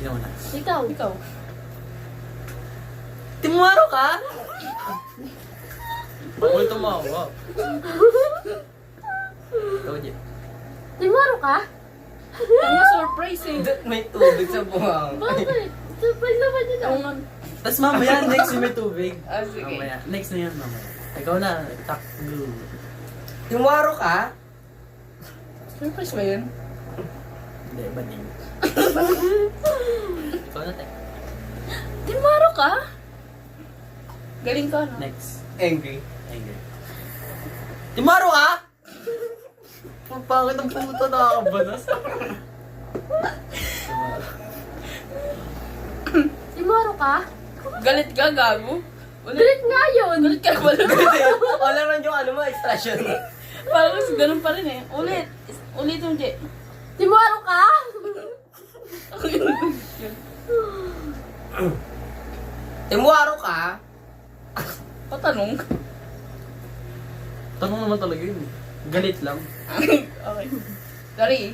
Sino muna? Ikaw. Ikaw. Timwaro ka? Bawal tumawa. Ikaw, Jay. Timaro ka? Ang surprise eh. May tubig sa buhang. Bakit? Surprise naman yun. Oo nga. Tapos mamaya, next yung may tubig. Ah, sige. Mamaya. Next na yan, mamaya. Ikaw na, takbo. Timwaro ka? Surprise ba yun? Hindi, baning. Ikaw na, Tek. Timaro ka? Galing ka, no? Next. Angry. Anger. Timaro ka? Ang pangit ang puto, nakakabanas. Timaro ka? Galit ka, gago? Galit nga yun. Galit ka ba? Wala rin yung ano mo, expression. Parang kasi ganun pa rin eh. Ulit. Ulit yung Jay. Timaro ka? Timwaro ka? Patanong. Tanong naman talaga yun. Galit lang. Okay. Dari.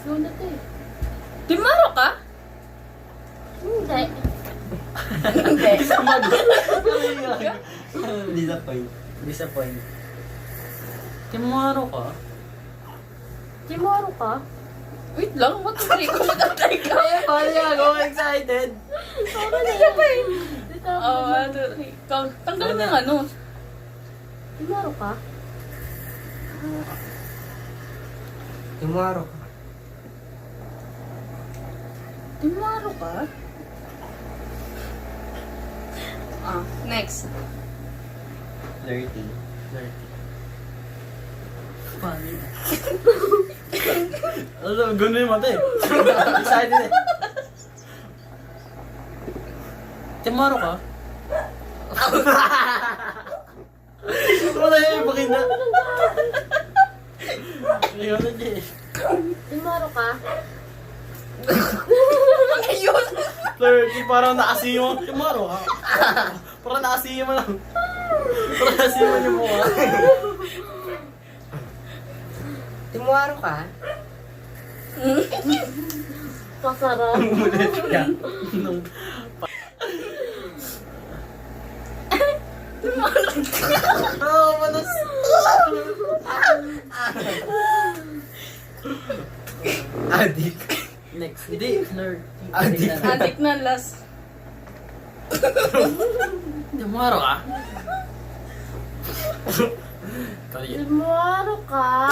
Sunod eh. Timaro ka? Hindi. Hindi. Disappoint. Disappoint. Timaro ka? Timaro ka? Wait lang, what the freak? Matatay ka. Paano niya ako excited? Hindi ka pa eh. Dito. Oh, tanggalin mo yung ano. Timaro ka? Timwaro ka? Timaro ka? Ah, next. Dirty. Dirty. Paano yun? Ano, gano'n yung mata eh. Excited eh. Timaro ka? Wala yung pakita. Ikaw na, Jay. Timaro ka? Ayun! Flirty, parang naasimo. Timaro ka? Parang naasimo lang. Parang naasimo yung mukha. Timwaro ka? Pasarap. Nung oh, manas. Adik. Next. Hindi, nerd. Adik. Adik na last. Timaro ka? Kali. Timaro ka?